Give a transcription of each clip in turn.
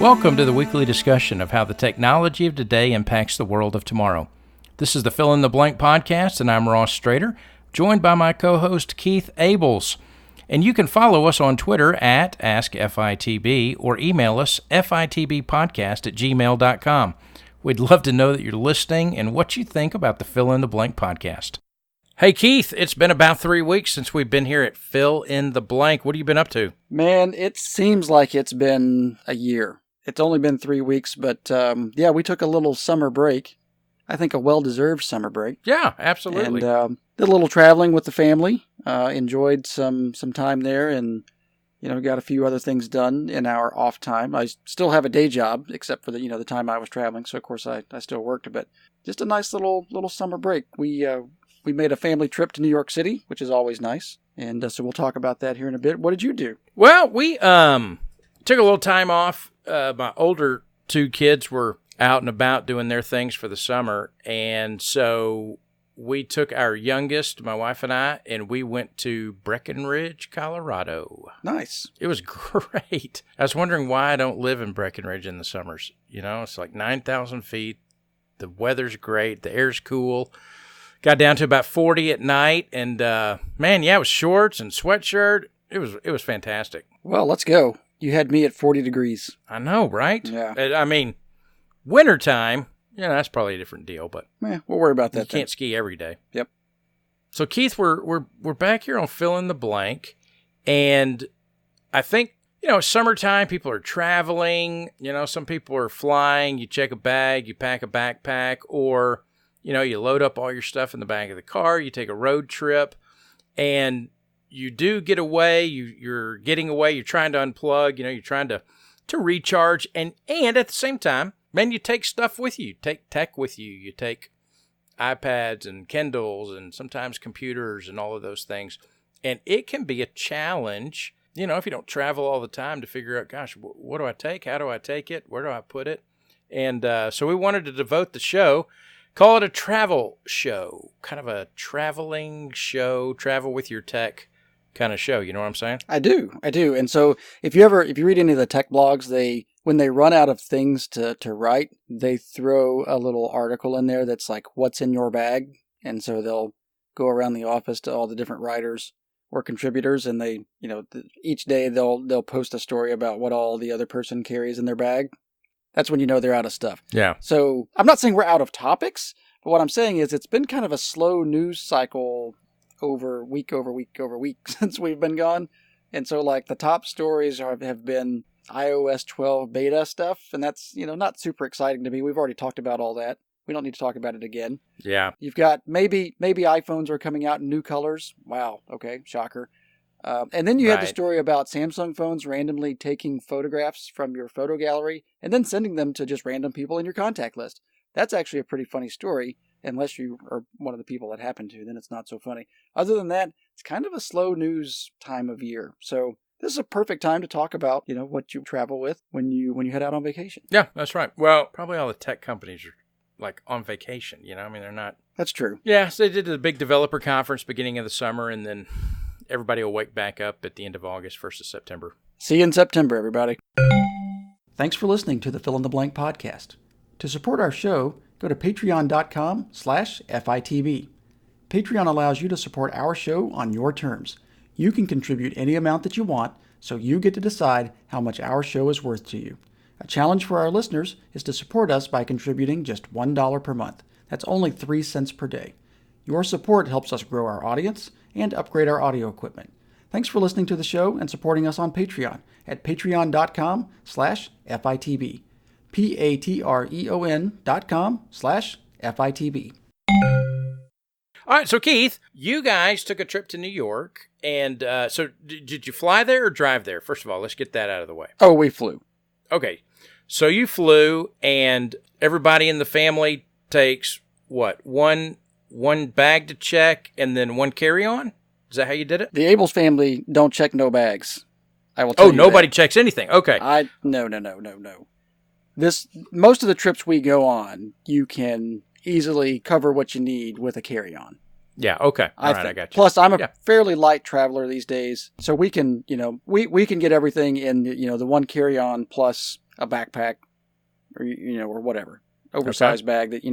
Welcome to the weekly discussion of how the technology of today impacts the world of tomorrow. This is the Fill in the Blank podcast, and I'm Ross Strader, joined by my co-host Keith Abels. And you can follow us on Twitter at AskFITB or email us fitbpodcast@gmail.com. We'd love to know that you're listening and what you think about the Fill in the Blank podcast. Hey, Keith, it's been about 3 weeks since we've been here at Fill in the Blank. What have you been up to? Man, it seems like it's been a year. It's only been 3 weeks, but we took a little summer break. I think a well-deserved summer break. Yeah, absolutely. And did a little traveling with the family. Enjoyed some time there, and got a few other things done in our off time. I still have a day job, except for the time I was traveling. So of course I still worked, but just a nice little summer break. We made a family trip to New York City, which is always nice, and so we'll talk about that here in a bit. What did you do? Well, we took a little time off. My older two kids were out and about doing their things for the summer, and so we took our youngest, my wife and I, and we went to Breckenridge, Colorado. Nice. It was great. I was wondering why I don't live in Breckenridge in the summers. It's like 9,000 feet. The weather's great. The air's cool. Got down to about 40 at night, and it was shorts and sweatshirt. It was fantastic. Well, let's go. You had me at 40 degrees. I know, right? Yeah. I mean, wintertime, that's probably a different deal, but we'll worry about that. You can't ski every day. Yep. So, Keith, we're back here on Fill in the Blank, and I think, summertime, people are traveling. Some people are flying. You check a bag, you pack a backpack, or you load up all your stuff in the back of the car, you take a road trip, and you do get away, you're getting away, you're trying to unplug, you're trying to recharge, and at the same time, man, you take stuff with you, take tech with you, you take iPads and Kindles and sometimes computers and all of those things, and it can be a challenge, if you don't travel all the time to figure out, gosh, what do I take, how do I take it, where do I put it, and so we wanted to devote the show, call it a travel show, kind of a traveling show, travel with your tech kind of show. You know what I'm saying? I do. And so if you read any of the tech blogs, when they run out of things to write, they throw a little article in there that's like, what's in your bag? And so they'll go around the office to all the different writers or contributors, and they, each day they'll post a story about what all the other person carries in their bag. That's when they're out of stuff. Yeah. So I'm not saying we're out of topics, but what I'm saying is it's been kind of a slow news cycle over week since we've been gone. And so like the top stories have been iOS 12 beta stuff, and that's, not super exciting to me. We've already talked about all that. We don't need to talk about it again. Yeah. You've got maybe iPhones are coming out in new colors. Wow. Okay. Shocker. And then you had the story about Samsung phones randomly taking photographs from your photo gallery and then sending them to just random people in your contact list. That's actually a pretty funny story, unless you are one of the people that happened to, then it's not so funny. Other than that, it's kind of a slow news time of year. So this is a perfect time to talk about, what you travel with when you head out on vacation. Yeah, that's right. Well, probably all the tech companies are like on vacation, they're not. That's true. Yeah, so they did the big developer conference beginning of the summer, and then everybody will wake back up at the end of August, 1st of September. See you in September, everybody. Thanks for listening to the Fill in the Blank podcast. To support our show, go to patreon.com/FITB. Patreon allows you to support our show on your terms. You can contribute any amount that you want, so you get to decide how much our show is worth to you. A challenge for our listeners is to support us by contributing just $1 per month. That's only 3 cents per day. Your support helps us grow our audience and upgrade our audio equipment. Thanks for listening to the show and supporting us on Patreon at patreon.com/FITB. patreon.com/FITB. All right, so Keith, you guys took a trip to New York, and so did you fly there or drive there? First of all, let's get that out of the way. Oh, we flew. Okay, so you flew, and everybody in the family takes, what, one bag to check and then one carry-on? Is that how you did it? The Abels family don't check no bags. I will tell you nobody that. checks anything. Okay. No. Most of the trips we go on, you can easily cover what you need with a carry-on. Yeah, okay. All right, I got you. Plus, I'm a fairly light traveler these days, so we can, we can get everything in, the one carry-on plus a backpack or, or whatever, oversized bag that,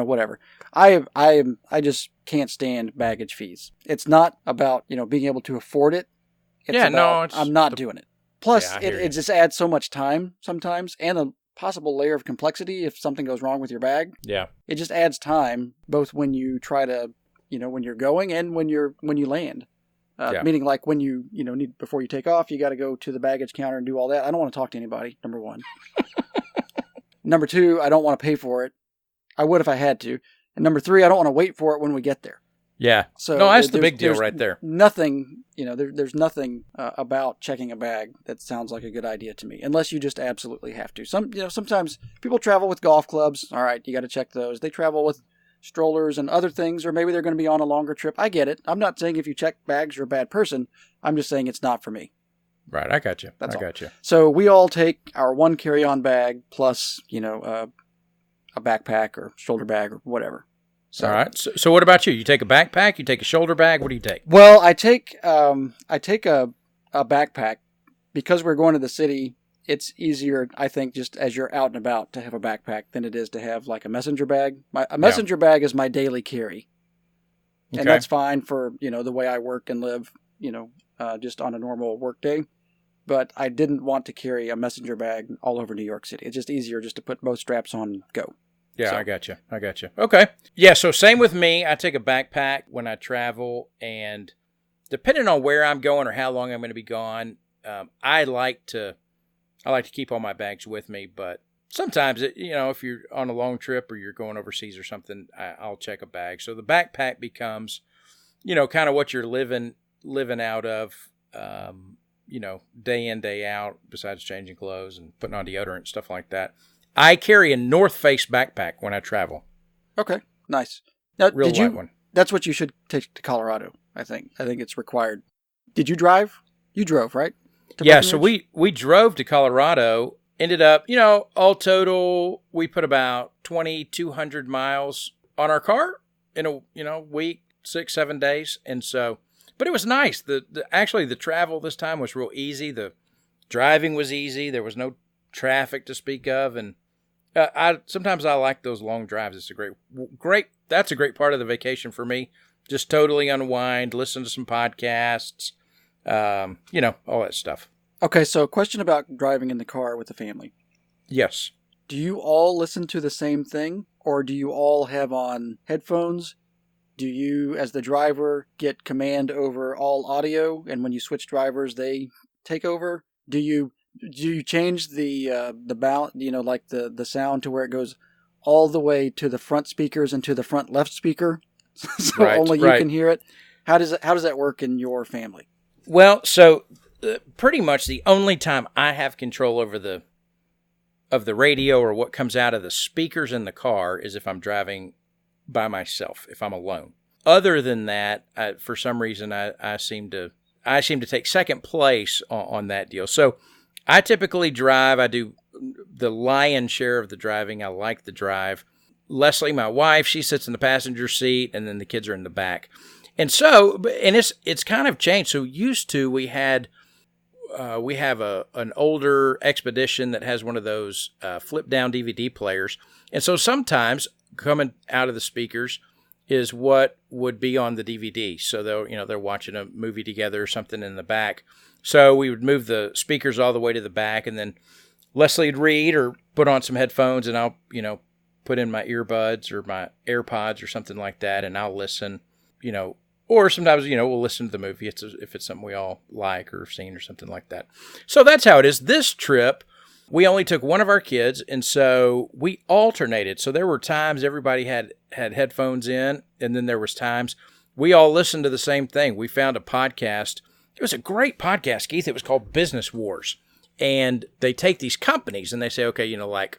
whatever. I just can't stand baggage fees. It's not about, being able to afford it. I'm not doing it. Plus, it just adds so much time sometimes, and a possible layer of complexity if something goes wrong with your bag. Yeah. It just adds time, both when you try to, when you're going and when you land. Meaning like when you, need before you take off, you got to go to the baggage counter and do all that. I don't want to talk to anybody, number one. Number two, I don't want to pay for it. I would if I had to. And number three, I don't want to wait for it when we get there. Yeah. So no, that's the big deal right there. Nothing, there's nothing about checking a bag that sounds like a good idea to me, unless you just absolutely have to. Sometimes people travel with golf clubs. All right, you got to check those. They travel with strollers and other things, or maybe they're going to be on a longer trip. I get it. I'm not saying if you check bags, you're a bad person. I'm just saying it's not for me. Right, I got you. That's I all. got you. So we all take our one carry-on bag plus, a backpack or shoulder bag or whatever. So, all right. So what about you? You take a backpack? You take a shoulder bag? What do you take? Well, I take a backpack because we're going to the city. It's easier, I think, just as you're out and about to have a backpack than it is to have like a messenger bag. A messenger bag is my daily carry, and that's fine for the way I work and live. Just on a normal work day. But I didn't want to carry a messenger bag all over New York City. It's just easier just to put both straps on and go. Yeah, so. I got you. Okay. Yeah, so same with me. I take a backpack when I travel, and depending on where I'm going or how long I'm going to be gone, I like to keep all my bags with me. But sometimes, if you're on a long trip or you're going overseas or something, I'll check a bag. So the backpack becomes, kind of what you're living out of, day in, day out, besides changing clothes and putting on deodorant, stuff like that. I carry a North Face backpack when I travel. Okay, nice. Now, Real light one. That's what you should take to Colorado, I think. I think it's required. Did you drive? You drove, right? Yeah, so we drove to Colorado, ended up, all total, we put about 2,200 miles on our car in a week, 6-7 days. And so, but it was nice. Actually, the travel this time was real easy. The driving was easy. There was no traffic to speak of. And sometimes I like those long drives. It's that's a great part of the vacation for me. Just totally unwind, listen to some podcasts, all that stuff. Okay, so a question about driving in the car with the family. Yes. Do you all listen to the same thing, or do you all have on headphones? Do you, as the driver, get command over all audio, and when you switch drivers, they take over? Do you change the balance, like the sound to where it goes all the way to the front speakers and to the front left speaker, so only you can hear it? How does that work in your family? Well, so pretty much the only time I have control over the radio or what comes out of the speakers in the car is if I'm driving by myself, if I'm alone. Other than that, for some reason, I seem to take second place on that deal. So I typically drive. I do the lion's share of the driving. I like the drive. Leslie, my wife, she sits in the passenger seat, and then the kids are in the back. And so, and it's kind of changed. So used to, we have an older Expedition that has one of those flip down DVD players. And so sometimes coming out of the speakers is what would be on the DVD. So they're watching a movie together or something in the back. So we would move the speakers all the way to the back, and then Leslie would read or put on some headphones, and I'll, put in my earbuds or my AirPods or something like that, and I'll listen, or sometimes, we'll listen to the movie if it's something we all like or have seen or something like that. So that's how it is. This trip, we only took one of our kids, and so we alternated. So there were times everybody had headphones in, and then there was times we all listened to the same thing. We found a podcast. It was a great podcast, Keith. It was called Business Wars. And they take these companies and they say, okay, like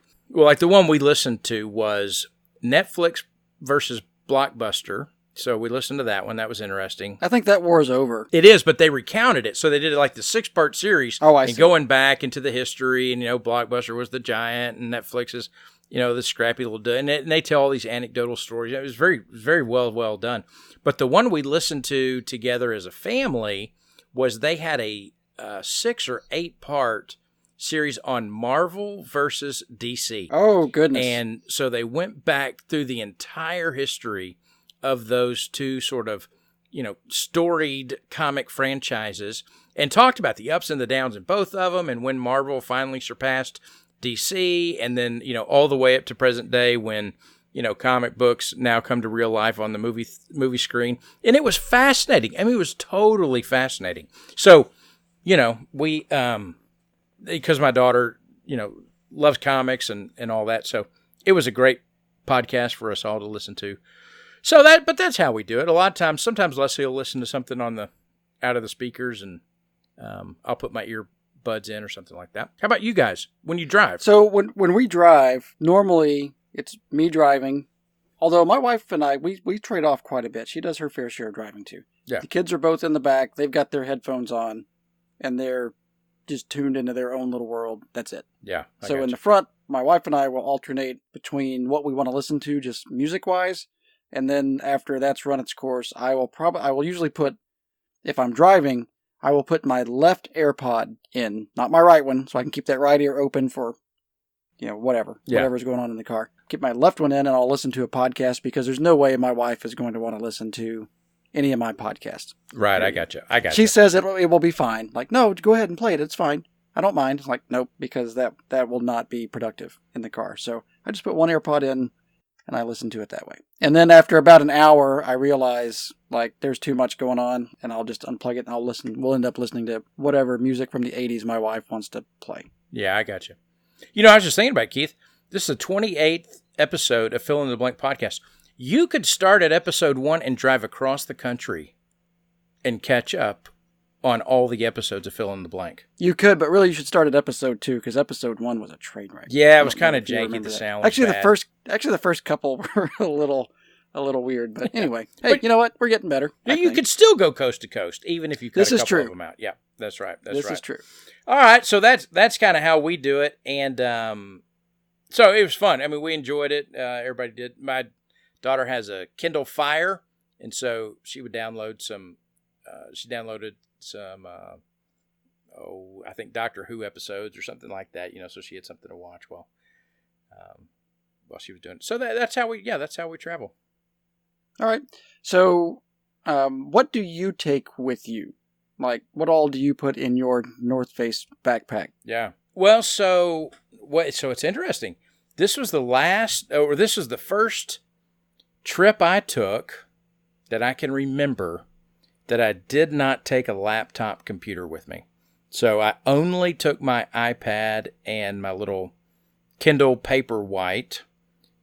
the one we listened to was Netflix versus Blockbuster. So we listened to that one. That was interesting. I think that war is over. It is, but they recounted it. So they did it like the 6-part series. Oh, I see. And going back into the history, and, Blockbuster was the giant, and Netflix is, the scrappy little dude. And they tell all these anecdotal stories. It was very, very well done. But the one we listened to together as a family was they had a 6 or 8 part series on Marvel versus DC. Oh, goodness. And so they went back through the entire history of those two sort of, storied comic franchises and talked about the ups and the downs in both of them and when Marvel finally surpassed DC and then, all the way up to present day when, comic books now come to real life on the movie screen. And it was fascinating. I mean, it was totally fascinating. So, we, because my daughter, loves comics and all that. So it was a great podcast for us all to listen to. So but that's how we do it. A lot of times, sometimes Leslie will listen to something out of the speakers and I'll put my earbuds in or something like that. How about you guys when you drive? So when we drive, normally it's me driving. Although my wife and I, we trade off quite a bit. She does her fair share of driving too. Yeah. The kids are both in the back. They've got their headphones on and they're just tuned into their own little world. That's it. Yeah. So in the front, my wife and I will alternate between what we want to listen to just music-wise. And then after that's run its course, I will usually put, if I'm driving, I will put my left AirPod in, not my right one, so I can keep that right ear open for, whatever's going on in the car. Keep my left one in and I'll listen to a podcast because there's no way my wife is going to want to listen to any of my podcasts. Right, I got you. She says it will be fine. Like, no, go ahead and play it. It's fine. I don't mind. It's like, nope, because that will not be productive in the car. So I just put one AirPod in and I listen to it that way. And then after about an hour, I realize like there's too much going on and I'll just unplug it and I'll listen. We'll end up listening to whatever music from the 80s my wife wants to play. Yeah, I got you. I was just thinking about it, Keith. This is the 28th episode of Fill in the Blank podcast. You could start at episode 1 and drive across the country and catch up on all the episodes of Fill in the Blank. You could, but really you should start at episode 2 because episode 1 was a train wreck. Yeah, it was kind of janky. The sound was actually bad. the first couple were a little weird, but anyway. Hey, you know what? We're getting better. You could still go coast to coast, even if you cut a couple of them out. Yeah, that's right. This is true. All right, so that's kind of how we do it, and so it was fun. I mean, we enjoyed it. Everybody did. My daughter has a Kindle Fire, and so she would download some. She downloaded some, I think Doctor Who episodes or something like that. So she had something to watch while she was doing it. So that's how we travel. All right. So, what do you take with you? Like, what all do you put in your North Face backpack? Yeah. Well, so it's interesting. This was the first trip I took that I can remember that I did not take a laptop computer with me. So I only took my iPad and my little Kindle Paperwhite.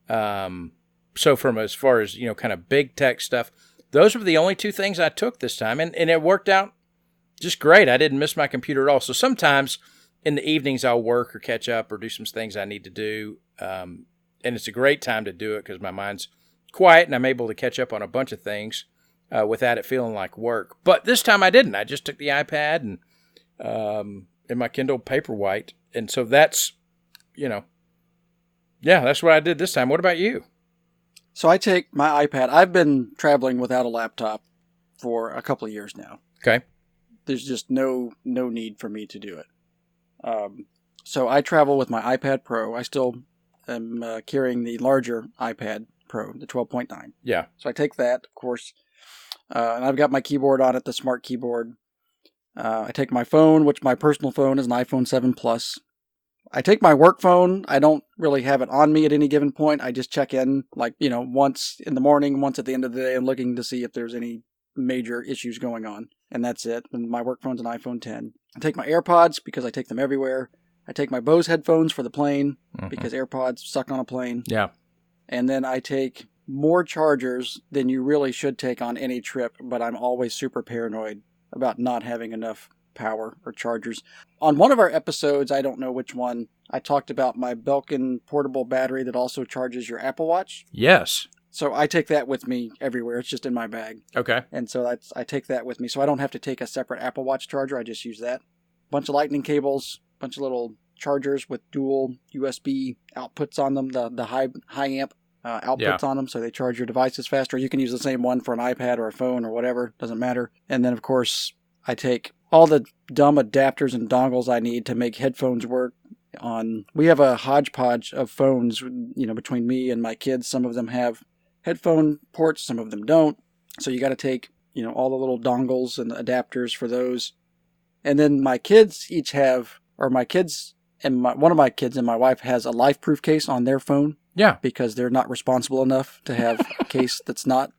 So from as far as, kind of big tech stuff, those were the only two things I took this time. And it worked out just great. I didn't miss my computer at all. So sometimes in the evenings I'll work or catch up or do some things I need to do. And it's a great time to do it because my mind's quiet and I'm able to catch up on a bunch of things without it feeling like work. But this time I didn't. I just took the iPad and my Kindle Paperwhite. And so that's, that's what I did this time. What about you? So I take my iPad. I've been traveling without a laptop for a couple of years now. Okay. There's just no need for me to do it. So I travel with my iPad Pro. I still am carrying the larger iPad Pro, the 12.9. Yeah. So I take that, of course, and I've got my keyboard on it, the smart keyboard. I take my phone, which my personal phone is an iPhone 7 Plus. I take my work phone. I don't really have it on me at any given point. I just check in, once in the morning, once at the end of the day, and looking to see if there's any major issues going on. And that's it. And my work phone's an iPhone 10. I take my AirPods because I take them everywhere. I take my Bose headphones for the plane because AirPods suck on a plane. Yeah. And then I take more chargers than you really should take on any trip, but I'm always super paranoid about not having enough power or chargers. On one of our episodes, I don't know which one, I talked about my Belkin portable battery that also charges your Apple Watch. Yes. So I take that with me everywhere. It's just in my bag. Okay. And so I take that with me. So I don't have to take a separate Apple Watch charger. I just use that. Bunch of lightning cables, bunch of little chargers with dual USB outputs on them, the high amp outputs on them, so they charge your devices faster. You can use the same one for an iPad or a phone or whatever. Doesn't matter. And then, of course, I take all the dumb adapters and dongles I need to make headphones work. We have a hodgepodge of phones, between me and my kids. Some of them have headphone ports, some of them don't. So you got to take, all the little dongles and adapters for those. And then my kids one of my kids and my wife has a life-proof case on their phone. Yeah. Because they're not responsible enough to have a case that's not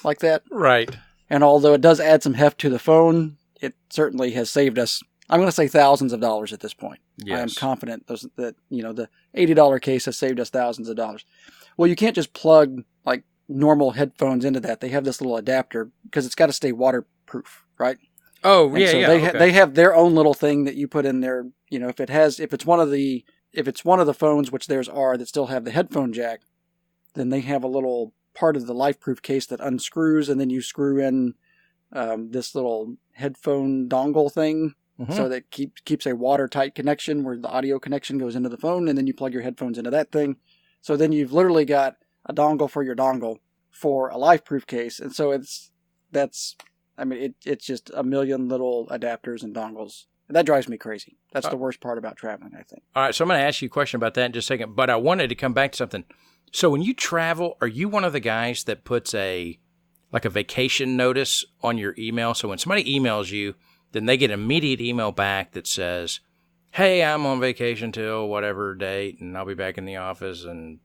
like that. Right. And although it does add some heft to the phone, it certainly has saved us, I'm going to say thousands of dollars at this point. Yes. I am confident that, the $80 case has saved us thousands of dollars. Well, you can't just plug like normal headphones into that. They have this little adapter because it's got to stay waterproof, right? Oh, and yeah, so they have their own little thing that you put in there. If it's one of the phones, which theirs are, that still have the headphone jack, then they have a little part of the life-proof case that unscrews, and then you screw in this little headphone dongle thing, so that keeps a watertight connection where the audio connection goes into the phone, and then you plug your headphones into that thing. So then you've literally got a dongle for your dongle for a life-proof case, and so it's just a million little adapters and dongles. And that drives me crazy. That's the worst part about traveling, I think. All right, so I'm going to ask you a question about that in just a second, but I wanted to come back to something. So when you travel, are you one of the guys that puts a vacation notice on your email? So when somebody emails you, then they get an immediate email back that says, hey, I'm on vacation till whatever date, and I'll be back in the office. And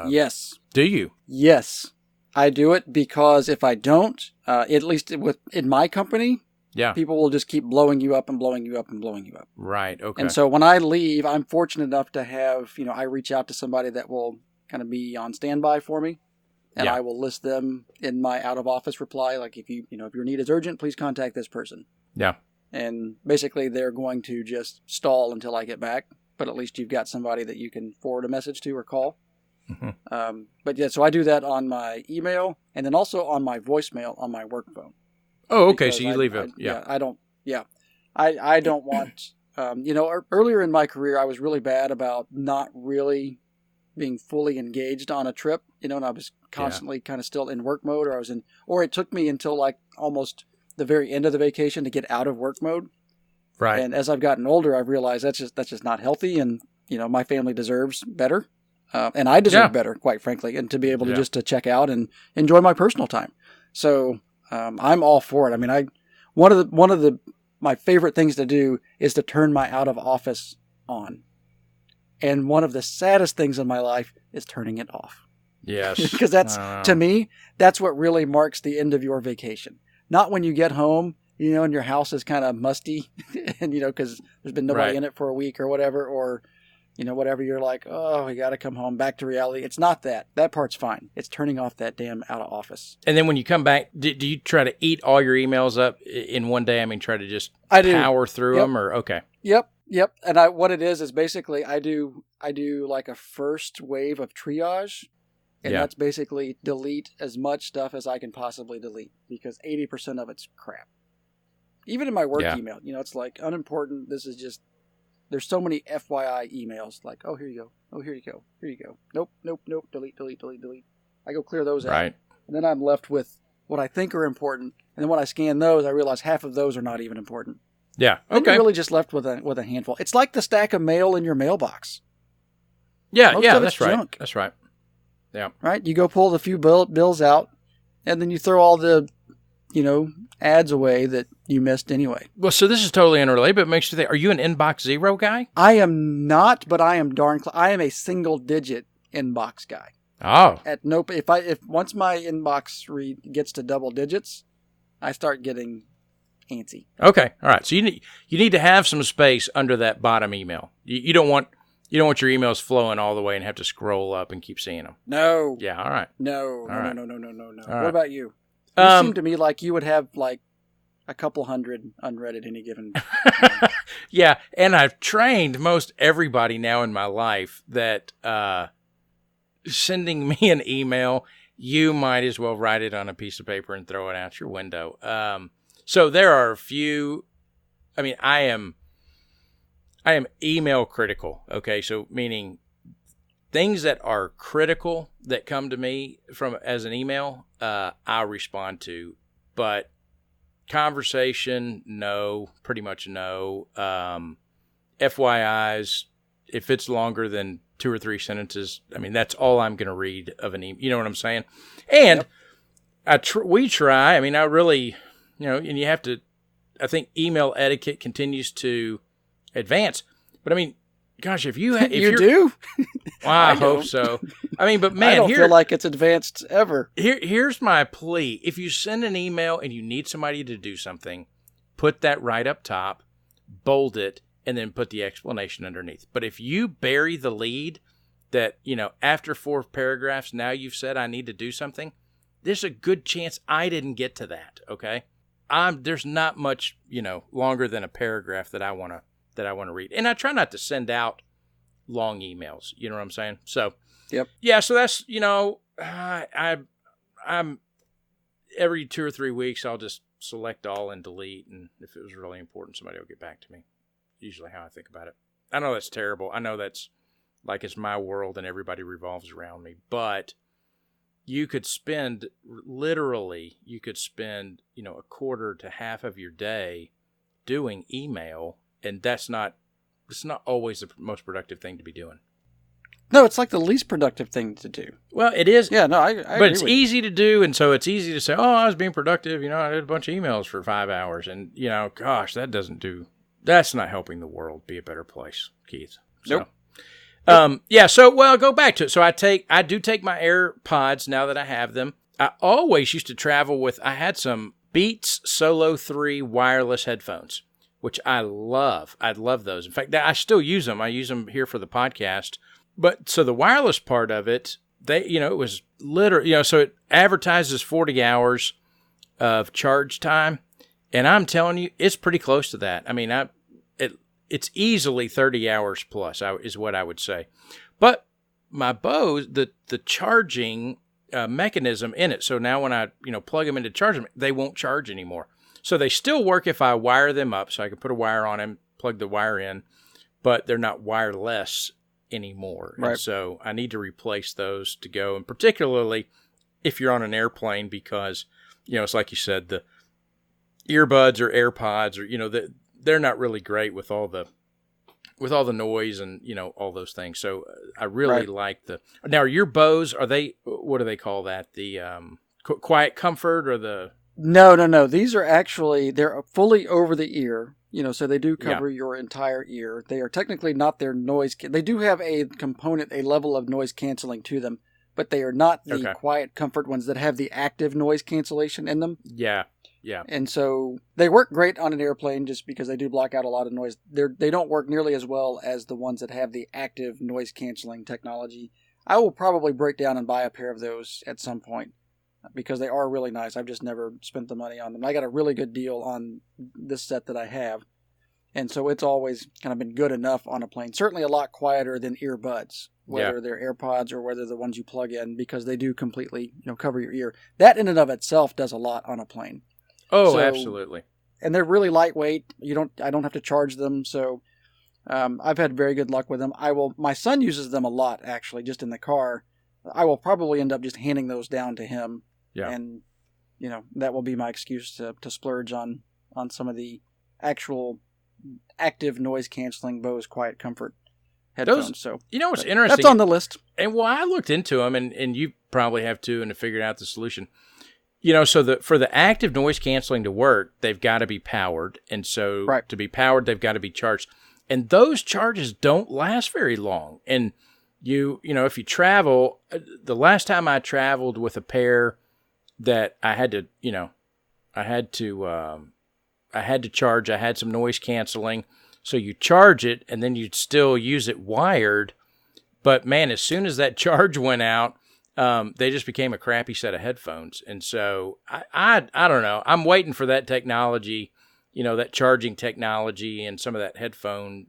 yes. Do you? Yes. I do it because if I don't, at least in my company, people will just keep blowing you up and blowing you up and blowing you up. Right, okay. And so when I leave, I'm fortunate enough to have, I reach out to somebody that will kind of be on standby for me. And I will list them in my out-of-office reply. Like, if your need is urgent, please contact this person. Yeah. And basically, they're going to just stall until I get back. But at least you've got somebody that you can forward a message to or call. Mm-hmm. But yeah, so I do that on my email and then also on my voicemail on my work phone. Oh, okay. So you leave it. I don't want, earlier in my career, I was really bad about not being fully engaged on a trip, and I was constantly kind of still in work mode, or it took me until like almost the very end of the vacation to get out of work mode. Right. And as I've gotten older, I've realized that's just not healthy, and my family deserves better, and I deserve better, quite frankly, and to be able to check out and enjoy my personal time. So I'm all for it. I mean, one of my favorite things to do is to turn my out of office on. And one of the saddest things in my life is turning it off. Yes. Because to me, that's what really marks the end of your vacation. Not when you get home, and your house is kind of musty and, because there's been nobody in it for a week or whatever, or, whatever, you're like, oh, we got to come home, back to reality. It's not that. That part's fine. It's turning off that damn out of office. And then when you come back, do you try to eat all your emails up in one day? I mean, try to just power through them, or okay. Yep. And what it is basically I do like a first wave of triage, and that's basically delete as much stuff as I can possibly delete, because 80% of it's crap. Even in my work email, it's like unimportant. This is just, there's so many FYI emails, like, oh, here you go. Oh, here you go. Here you go. Nope. Delete. I go clear those out. Right. And then I'm left with what I think are important. And then when I scan those, I realize half of those are not even important. Yeah. Okay. Then you're really just left with a handful. It's like the stack of mail in your mailbox. Yeah. That's right. Junk. That's right. Yeah. Right. You go pull the few bills out, and then you throw all the, ads away that you missed anyway. Well, so this is totally unrelated, but it makes you think: are you an inbox zero guy? I am not, but I am darn close. I am a single digit inbox guy. Oh. If once my inbox gets to double digits, I start getting antsy. Okay, all right. So you need to have some space under that bottom email. You don't want your emails flowing all the way and have to scroll up and keep seeing them. No. Yeah. All right. No. All right. No. What right. about you? You seem to me like you would have like a couple hundred unread at any given time. Yeah, and I've trained most everybody now in my life that sending me an email, you might as well write it on a piece of paper and throw it out your window. So there are a few. I mean, I am email critical. Okay, so meaning things that are critical that come to me as an email, I'll respond to. But Conversation, no, pretty much no. FYIs, if it's longer than 2 or 3 sentences, I mean, that's all I'm going to read of an email. You know what I'm saying? And we try. I mean, I really, and you have to. I think email etiquette continues to advance. But I mean, gosh, if you do, well, I hope so. I mean, but man, I don't feel like it's advanced ever. Here's my plea: if you send an email and you need somebody to do something, put that right up top, bold it, and then put the explanation underneath. But if you bury the lead that, after 4 paragraphs, now you've said I need to do something, there's a good chance I didn't get to that. Okay. There's not much, longer than a paragraph that I want to read. And I try not to send out long emails. You know what I'm saying? So, yep. Yeah. So that's, I'm every 2 or 3 weeks, I'll just select all and delete. And if it was really important, somebody will get back to me. Usually how I think about it. I know that's terrible. I know that's like it's my world and everybody revolves around me, but you could spend a quarter to half of your day doing email, and it's not always the most productive thing to be doing. No, it's like the least productive thing to do. Well, it is. Yeah, no, I but it's easy to do, and so it's easy to say, "Oh, I was being productive." I did a bunch of emails for 5 hours, and gosh, that's not helping the world be a better place, Keith. So. Nope. I'll go back to it. So I do take my AirPods now that I have them. I always used to travel I had some Beats Solo 3 wireless headphones, which I love. I love those. In fact, I still use them. I use them here for the podcast. But so the wireless part of it, it was literally, so it advertises 40 hours of charge time. And I'm telling you, it's pretty close to that. I mean, it's easily 30 hours plus, is what I would say. But my Bose, the charging mechanism in it, so now when I plug them into charge them, they won't charge anymore. So they still work if I wire them up, so I can put a wire on them, plug the wire in, but they're not wireless anymore. Right. And so I need to replace those to go, and particularly if you're on an airplane, because it's like you said, the earbuds or AirPods or they're not really great with all the noise and all those things. So I really like now your Bose, what do they call that? The Quiet Comfort or the No. These are actually, they're fully over the ear, so they do cover your entire ear. They are technically not their noise. They do have a level of noise canceling to them, but they are not the Quiet Comfort ones that have the active noise cancellation in them. Yeah. Yeah. And so they work great on an airplane just because they do block out a lot of noise. They don't work nearly as well as the ones that have the active noise canceling technology. I will probably break down and buy a pair of those at some point because they are really nice. I've just never spent the money on them. I got a really good deal on this set that I have. And so it's always kind of been good enough on a plane. Certainly a lot quieter than earbuds, whether they're AirPods or whether the ones you plug in, because they do completely, cover your ear. That in and of itself does a lot on a plane. Oh, absolutely. And they're really lightweight. I don't have to charge them. So, I've had very good luck with them. My son uses them a lot, actually, just in the car. I will probably end up just handing those down to him. Yeah. And, that will be my excuse to splurge on some of the actual active noise canceling Bose Quiet Comfort headphones. What's interesting? That's on the list. And I looked into them, and you probably have too, and figured out the solution. So for the active noise canceling to work, they've got to be powered. And so to be powered, they've got to be charged. And those charges don't last very long. And if you travel, the last time I traveled with a pair that I had to charge, I had some noise canceling. So you charge it and then you'd still use it wired. But man, as soon as that charge went out, they just became a crappy set of headphones. And so I don't know. I'm waiting for that technology, that charging technology and some of that headphone,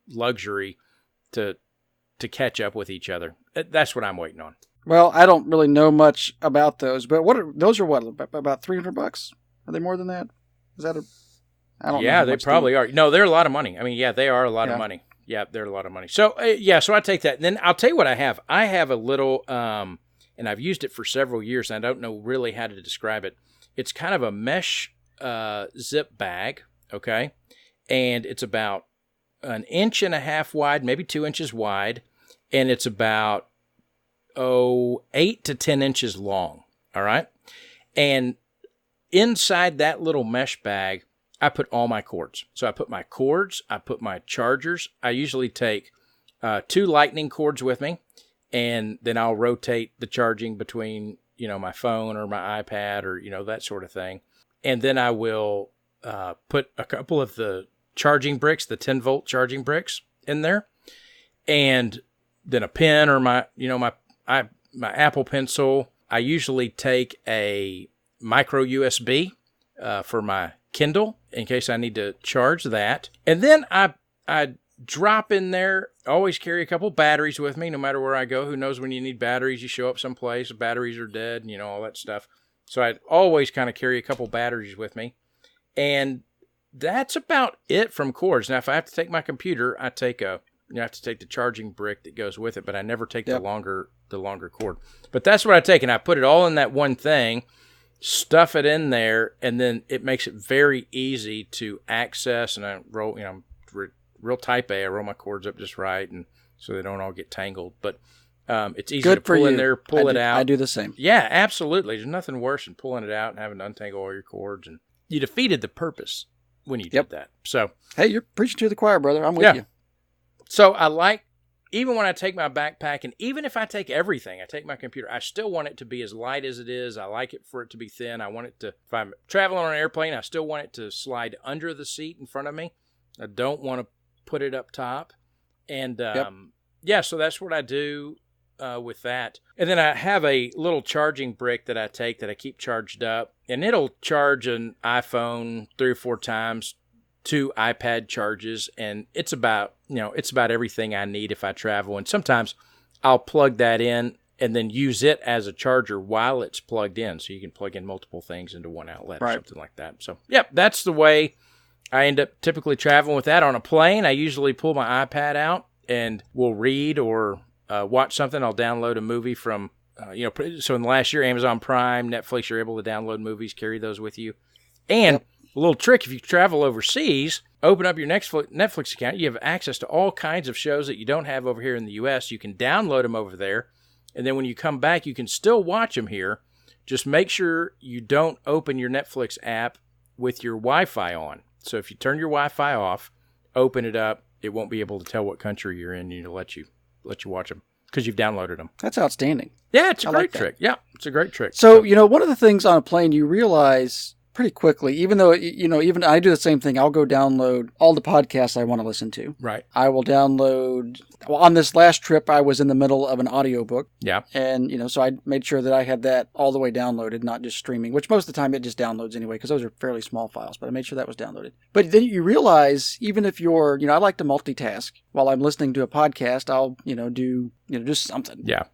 luxury to catch up with each other. That's what I'm waiting on. Well, I don't really know much about those, but those are about $300? Are they more than that? Is that I don't know. Yeah, they probably are. No, they're a lot of money. I mean, yeah, they are a lot of money. Yeah, they're a lot of money. So, so I take that. And then I'll tell you what I have. I have a little, and I've used it for several years, and I don't know really how to describe it. It's kind of a mesh zip bag, okay? And it's about 1.5 inches wide, maybe 2 inches wide, and it's about 8 to 10 inches long, all right? And inside that little mesh bag, I put all my cords. So I put my cords, I put my chargers. I usually take 2 lightning cords with me, and then I'll rotate the charging between, my phone or my iPad or, that sort of thing. And then I will put a couple of the charging bricks, the 10-volt charging bricks in there, and then a pen or my Apple Pencil. I usually take a micro USB for my Kindle in case I need to charge that. And then I drop in there, always carry a couple batteries with me no matter where I go. Who knows when you need batteries? You show up someplace, batteries are dead, and all that stuff. So I always kind of carry a couple batteries with me. And that's about it from cords. Now, if I have to take my computer, I have to take the charging brick that goes with it, but I never take the longer cord. But that's what I take, and I put it all in that one thing, stuff it in there, and then it makes it very easy to access. And I roll, real type A. I roll my cords up just right, and so they don't all get tangled. But it's easy to pull in there, pull it out. I do the same. Yeah, absolutely. There's nothing worse than pulling it out and having to untangle all your cords, and you defeated the purpose when you did that. So hey, you're preaching to the choir, brother. I'm with you. So I like, even when I take my backpack, and even if I take everything, I take my computer, I still want it to be as light as it is. I like it for it to be thin. I want it to, if I'm traveling on an airplane, I still want it to slide under the seat in front of me. I don't want to put it up top. And so that's what I do with that. And then I have a little charging brick that I take that I keep charged up, and it'll charge an iPhone 3 or 4 times, 2 iPad charges, and it's about everything I need if I travel. And sometimes I'll plug that in and then use it as a charger while it's plugged in, so you can plug in multiple things into one outlet or something like that. So, that's the way I end up typically traveling with that. On a plane, I usually pull my iPad out and we'll read or watch something. I'll download a movie from, so in the last year, Amazon Prime, Netflix, you're able to download movies, carry those with you. And a little trick, if you travel overseas, open up your Netflix account. You have access to all kinds of shows that you don't have over here in the U.S. You can download them over there, and then when you come back, you can still watch them here. Just make sure you don't open your Netflix app with your Wi-Fi on. So if you turn your Wi-Fi off, open it up, it won't be able to tell what country you're in, and it'll let you watch them because you've downloaded them. That's outstanding. Yeah, it's a great trick. Yeah, it's a great trick. So, one of the things on a plane you realize pretty quickly, even though, even I do the same thing. I'll go download all the podcasts I want to listen to. Right. I will download, on this last trip, I was in the middle of an audiobook. Yeah. And, so I made sure that I had that all the way downloaded, not just streaming, which most of the time it just downloads anyway, because those are fairly small files, but I made sure that was downloaded. But then you realize, even if you're, I like to multitask. While I'm listening to a podcast, I'll, do, just something. Yeah.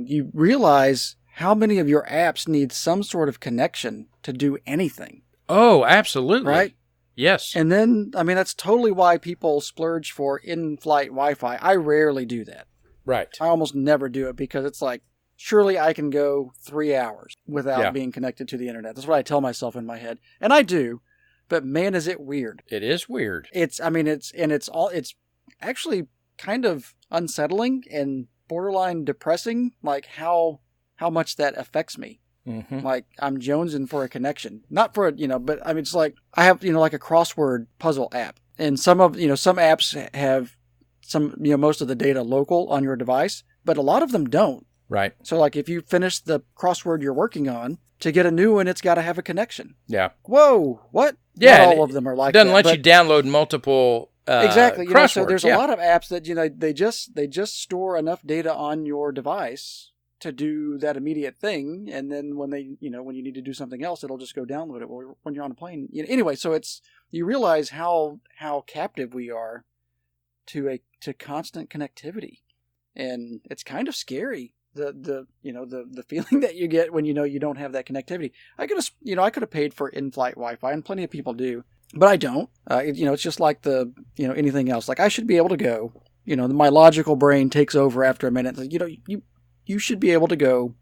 You realize how many of your apps need some sort of connection to do anything. Oh, absolutely. Right? Yes. And then, that's totally why people splurge for in-flight Wi-Fi. I rarely do that. Right. I almost never do it because it's like, surely I can go 3 hours without being connected to the internet. That's what I tell myself in my head. And I do, but man, is it weird. It is weird. It's actually kind of unsettling and borderline depressing, like how much that affects me. Mm-hmm. Like I'm jonesing for a connection, not for but it's like I have like a crossword puzzle app, and some apps have some most of the data local on your device, but a lot of them don't. Right. So like if you finish the crossword you're working on, to get a new one, it's got to have a connection. Yeah. Whoa, what? Yeah. Not all of them are like that. It doesn't let you download multiple. Exactly. So there's a lot of apps that they just store enough data on your device to do that immediate thing, and then when when you need to do something else, it'll just go download it when you're on a plane. Anyway, so you realize how captive we are to constant connectivity, and it's kind of scary. The feeling that you get when you don't have that connectivity. I could have paid for in-flight Wi-Fi, and plenty of people do, but I don't. It's just like anything else. Like I should be able to go. My logical brain takes over after a minute. You should be able to go,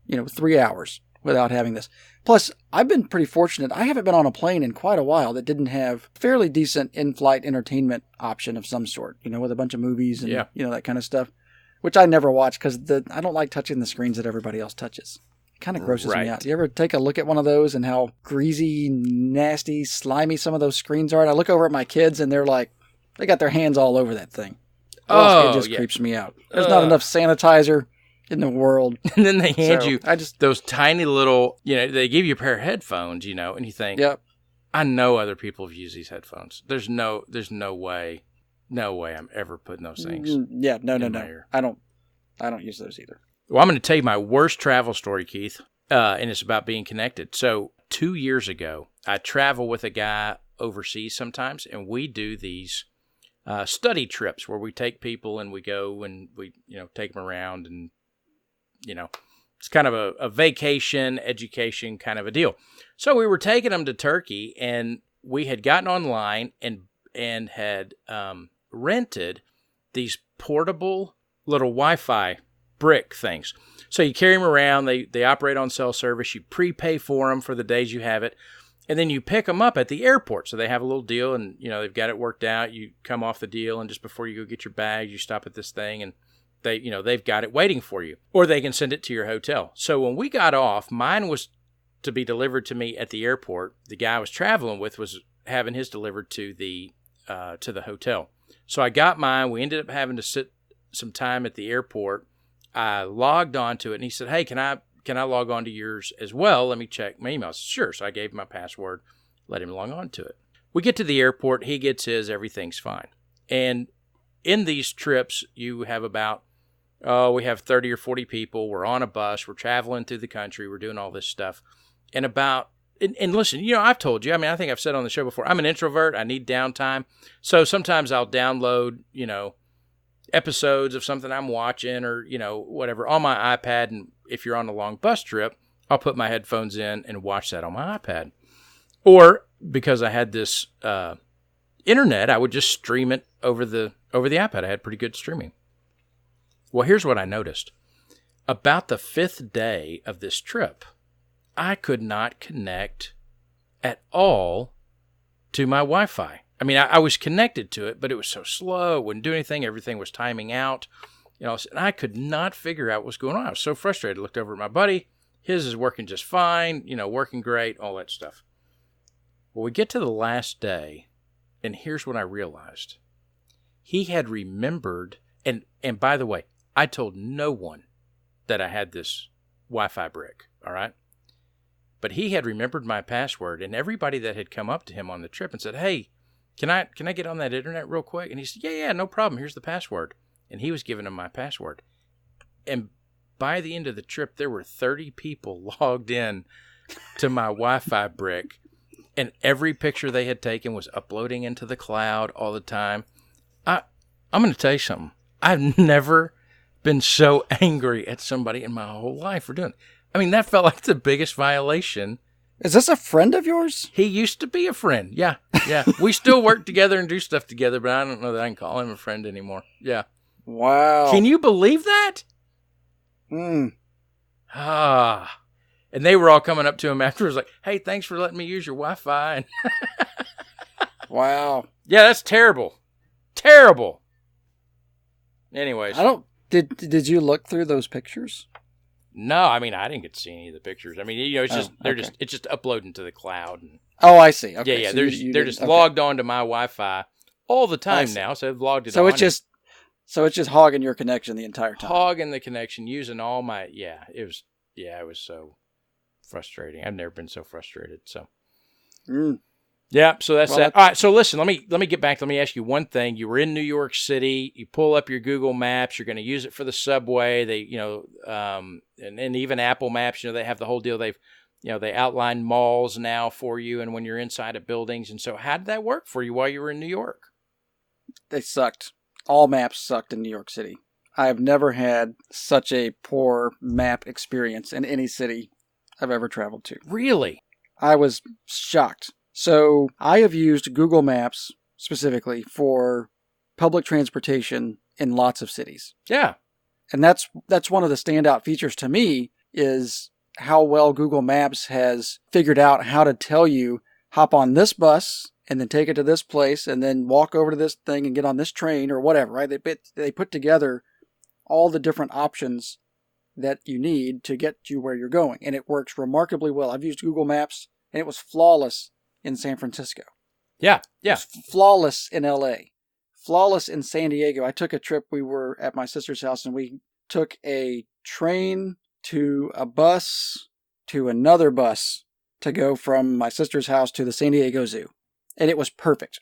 3 hours without having this. Plus, I've been pretty fortunate. I haven't been on a plane in quite a while that didn't have fairly decent in-flight entertainment option of some sort, with a bunch of movies and, that kind of stuff, which I never watch because I don't like touching the screens that everybody else touches. It kind of grosses me out. Do you ever take a look at one of those and how greasy, nasty, slimy some of those screens are? And I look over at my kids and they're like, they got their hands all over that thing. It just creeps me out. There's not enough sanitizer in the world. And then they hand you those tiny little, they give you a pair of headphones, and you think, yep. I know other people have used these headphones. There's no way I'm ever putting those things. Yeah, no. I don't use those either. Well, I'm going to tell you my worst travel story, Keith, and it's about being connected. So 2 years ago, I travel with a guy overseas sometimes, and we do these study trips where we take people and we go and we, take them around and, it's kind of a vacation, education kind of a deal. So we were taking them to Turkey, and we had gotten online and had rented these portable little Wi-Fi brick things. So you carry them around. They operate on cell service. You prepay for them for the days you have it. And then you pick them up at the airport. So they have a little deal, and, they've got it worked out. You come off the deal, and just before you go get your bags, you stop at this thing, and they've got it waiting for you. Or they can send it to your hotel. So when we got off, mine was to be delivered to me at the airport. The guy I was traveling with was having his delivered to the hotel. So I got mine. We ended up having to sit some time at the airport. I logged onto it, and he said, "Hey, can I log on to yours as well? Let me check my emails." Sure. So I gave him my password, let him log on to it. We get to the airport. He gets his. Everything's fine. And in these trips, you have we have 30 or 40 people. We're on a bus. We're traveling through the country. We're doing all this stuff. And listen, I've told you, I think I've said on the show before, I'm an introvert. I need downtime. So sometimes I'll download, episodes of something I'm watching or, whatever on my iPad. And if you're on a long bus trip, I'll put my headphones in and watch that on my iPad. Or because I had this internet, I would just stream it over the iPad. I had pretty good streaming. Well, here's what I noticed. About the 5th day of this trip, I could not connect at all to my Wi-Fi. I was connected to it, but it was so slow. It wouldn't do anything. Everything was timing out. And I could not figure out what was going on. I was so frustrated. I looked over at my buddy. His is working just fine, working great, all that stuff. Well, we get to the last day, and here's what I realized. He had remembered, and by the way, I told no one that I had this Wi-Fi brick, all right? But he had remembered my password, and everybody that had come up to him on the trip and said, "Hey, can I get on that internet real quick?" And he said, yeah, no problem. Here's the password. And he was giving him my password. And by the end of the trip, there were 30 people logged in to my Wi-Fi brick, and every picture they had taken was uploading into the cloud all the time. I'm going to tell you something. I've never been so angry at somebody in my whole life for doing it. That felt like the biggest violation. Is this a friend of yours? He used to be a friend. Yeah. We still work together and do stuff together, but I don't know that I can call him a friend anymore. Yeah. Wow. Can you believe that? And they were all coming up to him afterwards like, "Hey, thanks for letting me use your Wi-Fi." Wow. Yeah, that's terrible. Terrible. Anyways. Did you look through those pictures? No, I didn't get to see any of the pictures. It's just it's just uploading to the cloud. And, I see. Okay. Yeah. They're just logged on to my Wi-Fi all the time now. So they've logged it. So it's just hogging your connection the entire time. Hogging the connection, using all my it was so frustrating. I've never been so frustrated. So. Yeah, so that's that. All right, so listen, let me get back. Let me ask you one thing. You were in New York City. You pull up your Google Maps. You're going to use it for the subway. They, and even Apple Maps. They have the whole deal. They outline malls now for you, and when you're inside of buildings. And so, how did that work for you while you were in New York? They sucked. All maps sucked in New York City. I have never had such a poor map experience in any city I've ever traveled to. Really? I was shocked. So I have used Google Maps specifically for public transportation in lots of cities. Yeah. And that's one of the standout features to me is how well Google Maps has figured out how to tell you, hop on this bus and then take it to this place and then walk over to this thing and get on this train or whatever, right? They put together all the different options that you need to get you where you're going. And it works remarkably well. I've used Google Maps and it was flawless in San Francisco. Yeah. It was flawless in LA. Flawless in San Diego. I took a trip. We were at my sister's house and we took a train to a bus to another bus to go from my sister's house to the San Diego Zoo. And it was perfect.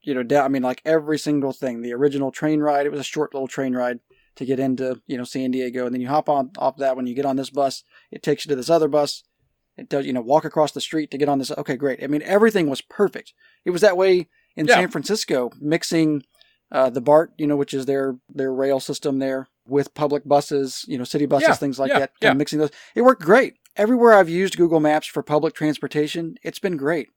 You know, like every single thing. The original train ride, it was a short little train ride to get into, San Diego. And then you hop on off that when you get on this bus. It takes you to this other bus. It does, walk across the street to get on this. Okay, great. I mean, everything was perfect. It was that way in San Francisco, mixing the BART, which is their rail system there, with public buses, city buses, things like that. Kind of mixing those. It worked great. Everywhere I've used Google Maps for public transportation, it's been great.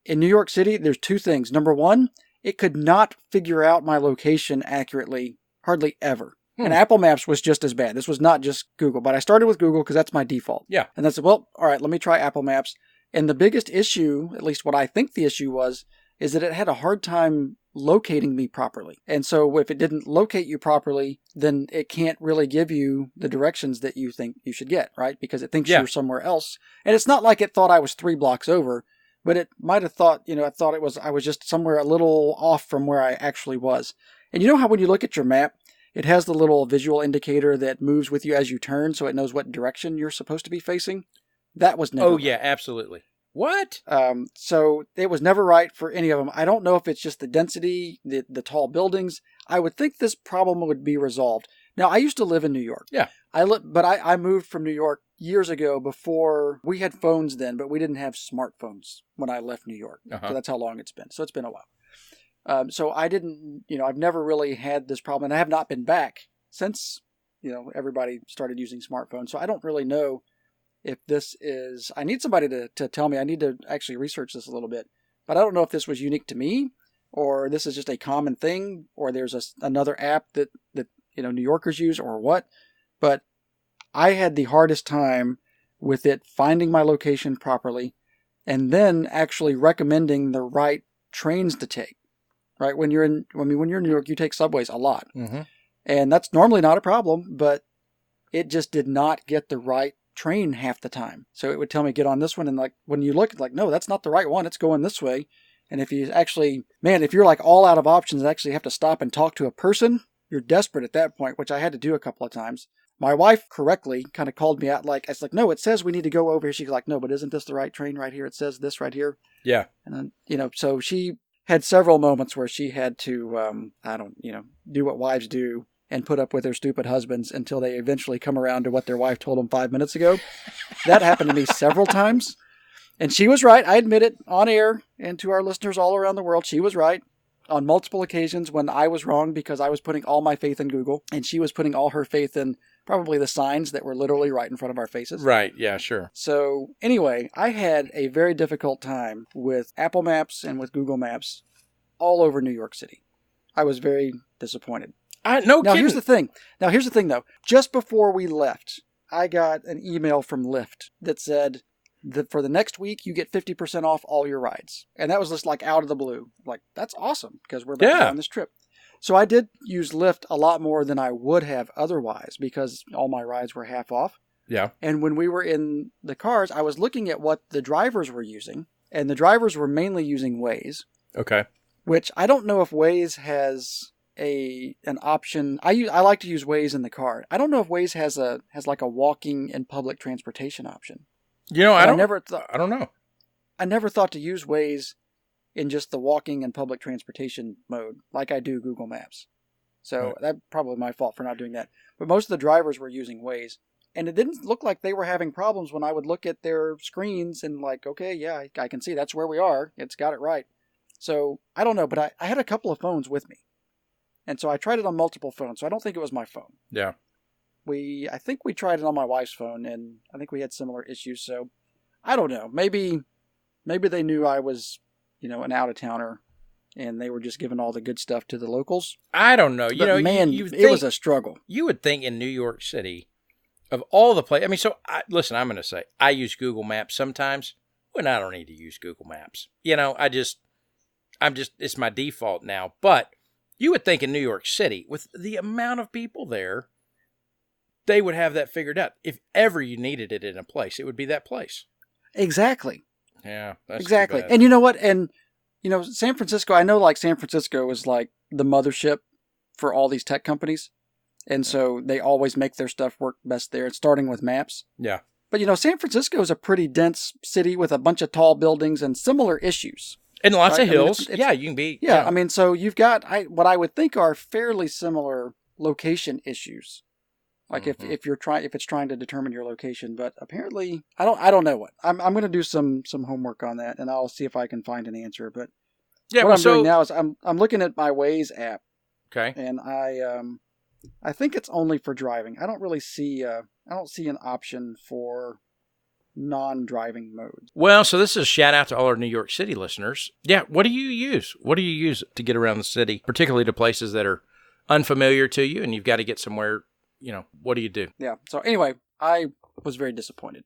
In New York City, there's two things. Number one, it could not figure out my location accurately, hardly ever. And Apple Maps was just as bad. This was not just Google, but I started with Google because that's my default. Yeah. And that's, all right, let me try Apple Maps. And the biggest issue, at least what I think the issue was, is that it had a hard time locating me properly. And so if it didn't locate you properly, then it can't really give you the directions that you think you should get, right? Because it thinks you're somewhere else. And it's not like it thought I was 3 blocks over, but it might have thought, I was just somewhere a little off from where I actually was. And you know how when you look at your map, it has the little visual indicator that moves with you as you turn, so it knows what direction you're supposed to be facing? That was never. Oh, yeah, absolutely. What? So it was never right for any of them. I don't know if it's just the density, the tall buildings. I would think this problem would be resolved. Now, I used to live in New York. Yeah. But I moved from New York years ago before we had phones then, but we didn't have smartphones when I left New York. So that's how long it's been. So it's been a while. So I didn't, I've never really had this problem, and I have not been back since, everybody started using smartphones. So I don't really know if this is, I need somebody to tell me. I need to actually research this a little bit, but I don't know if this was unique to me or this is just a common thing or there's another app that New Yorkers use or what, but I had the hardest time with it finding my location properly and then actually recommending the right trains to take. Right? When you're in New York, you take subways a lot. Mm-hmm. And that's normally not a problem, but it just did not get the right train half the time. So it would tell me, get on this one. And when you look, no, that's not the right one. It's going this way. And if you actually, if you're all out of options and actually have to stop and talk to a person, you're desperate at that point, which I had to do a couple of times. My wife correctly kind of called me out no, it says we need to go over here. She's like, no, but isn't this the right train right here? It says this right here. Yeah. And then, so she had several moments where she had to, do what wives do and put up with their stupid husbands until they eventually come around to what their wife told them 5 minutes ago. That happened to me several times. And she was right. I admit it on air and to our listeners all around the world. She was right on multiple occasions when I was wrong because I was putting all my faith in Google and she was putting all her faith in probably the signs that were literally right in front of our faces. Right. Yeah, sure. So anyway, I had a very difficult time with Apple Maps and with Google Maps all over New York City. I was very disappointed. Now, here's the thing. Though. Just before we left, I got an email from Lyft that said that for the next week, you get 50% off all your rides. And that was just out of the blue. That's awesome because we're about to go on this trip. So I did use Lyft a lot more than I would have otherwise because all my rides were half off. Yeah. And when we were in the cars, I was looking at what the drivers were using. And the drivers were mainly using Waze. Okay. Which I don't know if Waze has an option. I like to use Waze in the car. I don't know if Waze has a walking and public transportation option. I don't know. I never thought to use Waze in just the walking and public transportation mode like I do Google Maps. So that's probably my fault for not doing that. But most of the drivers were using Waze. And it didn't look like they were having problems when I would look at their screens and okay, yeah, I can see that's where we are. It's got it right. So I don't know, but I had a couple of phones with me. And so I tried it on multiple phones. So I don't think it was my phone. Yeah. I think we tried it on my wife's phone and I think we had similar issues. So I don't know. Maybe they knew I was, an out-of-towner and they were just giving all the good stuff to the locals. I don't know. It was a struggle. You would think in New York City, Of all the places, I mean, so listen, I'm going to say I use Google Maps sometimes when I don't need to use Google Maps. It's my default now. But you would think in New York City, with the amount of people there, they would have that figured out. If ever you needed it in a place, it would be that place. Exactly. Yeah, that's exactly. too bad. And you know what? And, San Francisco, I know like San Francisco is like the mothership for all these tech companies. And so they always make their stuff work best there, starting with maps. Yeah. But, San Francisco is a pretty dense city with a bunch of tall buildings and similar issues. And lots of hills. It's, yeah, you can be. Yeah, I mean, so you've got what I would think are fairly similar location issues. Like if it's trying to determine your location, but apparently I don't know what. I'm going to do some homework on that, and I'll see if I can find an answer. But what I'm doing now is I'm looking at my Waze app. Okay. And I think it's only for driving. I don't really see an option for non-driving modes. Well, so this is a shout out to all our New York City listeners. Yeah, what do you use? What do you use to get around the city, particularly to places that are unfamiliar to you and you've got to get somewhere, what do you do? Yeah. So anyway, I was very disappointed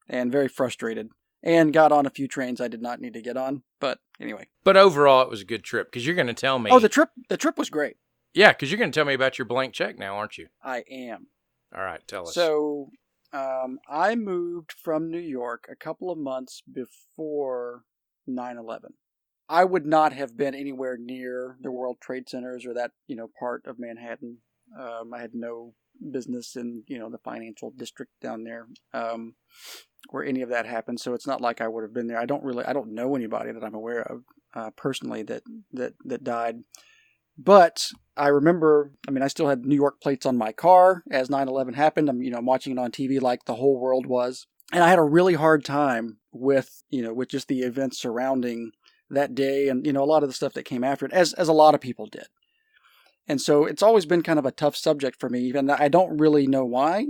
and very frustrated and got on a few trains I did not need to get on. But anyway. But overall, it was a good trip because you're going to tell me. Oh, the trip was great. Yeah, because you're going to tell me about your blank check now, aren't you? I am. All right, tell us. So I moved from New York a couple of months before 9/11. I would not have been anywhere near the World Trade Centers or that, part of Manhattan. I had no business in, the financial district down there where any of that happened. So it's not like I would have been there. I don't know anybody that I'm aware of personally that died. But I remember, I still had New York plates on my car as 9/11 happened. I'm watching it on TV like the whole world was. And I had a really hard time with just the events surrounding that day and, a lot of the stuff that came after it, as a lot of people did. And so it's always been kind of a tough subject for me, even though I don't really know why.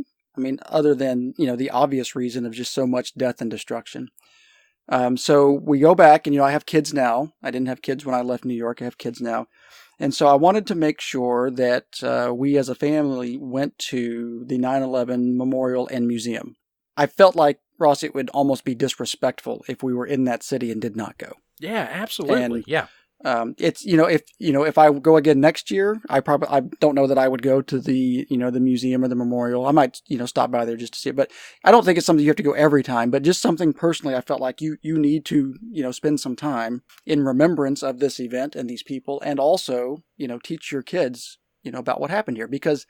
Other than, the obvious reason of just so much death and destruction. So we go back and, I have kids now. I didn't have kids when I left New York. I have kids now. And so I wanted to make sure that we as a family went to the 9/11 Memorial and Museum. I felt like, Ross, it would almost be disrespectful if we were in that city and did not go. Yeah, absolutely. And, yeah. It's, if I go again next year, I don't know that I would go to the, the museum or the memorial. I might, stop by there just to see it, but I don't think it's something you have to go every time, but just something personally, I felt like you need to, spend some time in remembrance of this event and these people, and also, teach your kids, about what happened here, because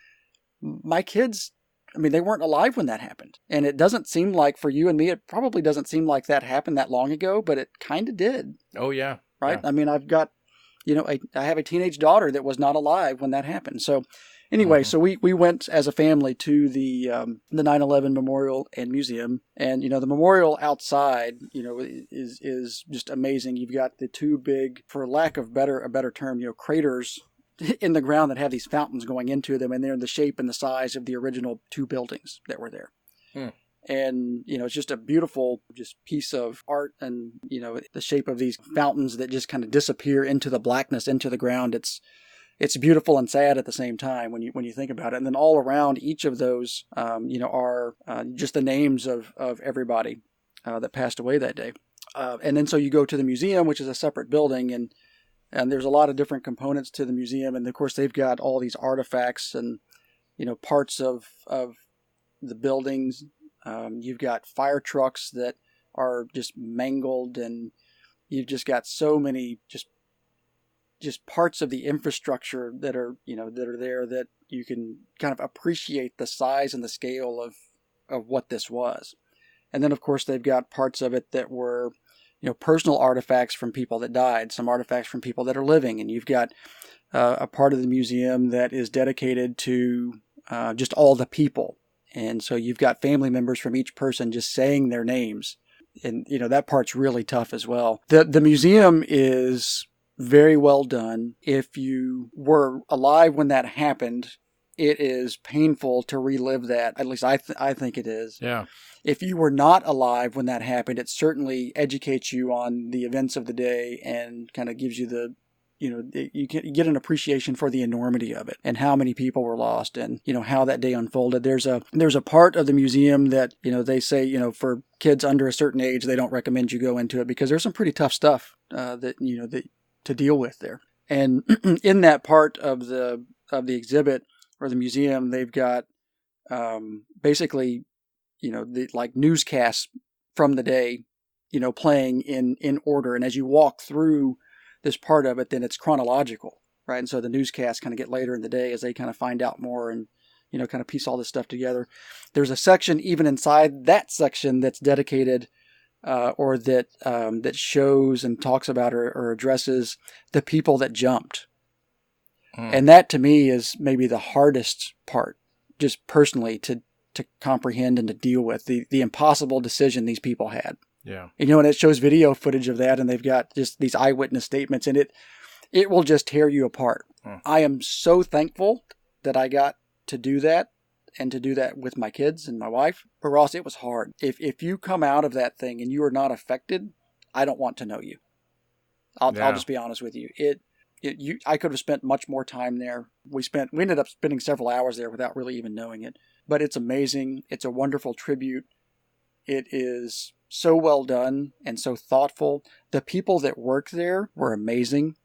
my kids, they weren't alive when that happened. And it doesn't seem like, for you and me, it probably doesn't seem like that happened that long ago, but it kind of did. Oh, yeah. Right? Yeah. I've got, I have a teenage daughter that was not alive when that happened. So anyway, so we went as a family to the 9/11 Memorial and Museum. And, the memorial outside, is just amazing. You've got the two big, for lack of a better term, craters in the ground that have these fountains going into them. And they're in the shape and the size of the original two buildings that were there. And, it's just a beautiful piece of art and, the shape of these fountains that just kind of disappear into the blackness, into the ground. It's beautiful and sad at the same time when you think about it. And then all around each of those, are just the names of everybody that passed away that day. And then so you go to the museum, which is a separate building, and there's a lot of different components to the museum. And of course, they've got all these artifacts and, parts of the buildings. You've got fire trucks that are just mangled, and you've just got so many just parts of the infrastructure that are there that you can kind of appreciate the size and the scale of what this was. And then of course they've got parts of it that were personal artifacts from people that died, some artifacts from people that are living, and you've got a part of the museum that is dedicated to just all the people. And so you've got family members from each person just saying their names. And, that part's really tough as well. The museum is very well done. If you were alive when that happened, it is painful to relive that. At least I think it is. Yeah. If you were not alive when that happened, it certainly educates you on the events of the day and kind of gives you the, you get an appreciation for the enormity of it and how many people were lost and, how that day unfolded. There's a part of the museum that, they say, for kids under a certain age, they don't recommend you go into it because there's some pretty tough stuff that to deal with there. And in that part of the exhibit or the museum, they've got basically, the like newscasts from the day, playing in order. And as you walk through this part of it, then it's chronological, right? And so the newscasts kind of get later in the day as they kind of find out more and, kind of piece all this stuff together. There's a section even inside that section that's dedicated or that shows and talks about or addresses the people that jumped. And that to me is maybe the hardest part, just personally to comprehend and to deal with, the impossible decision these people had. Yeah. And it shows video footage of that, and they've got just these eyewitness statements, and it will just tear you apart. I am so thankful that I got to do that and to do that with my kids and my wife. But Ross, it was hard. If you come out of that thing and you are not affected, I don't want to know you. I'll just be honest with you. I could have spent much more time there. We ended up spending several hours there without really even knowing it. But it's amazing. It's a wonderful tribute. It is so well done and so thoughtful. The people that work there were amazing.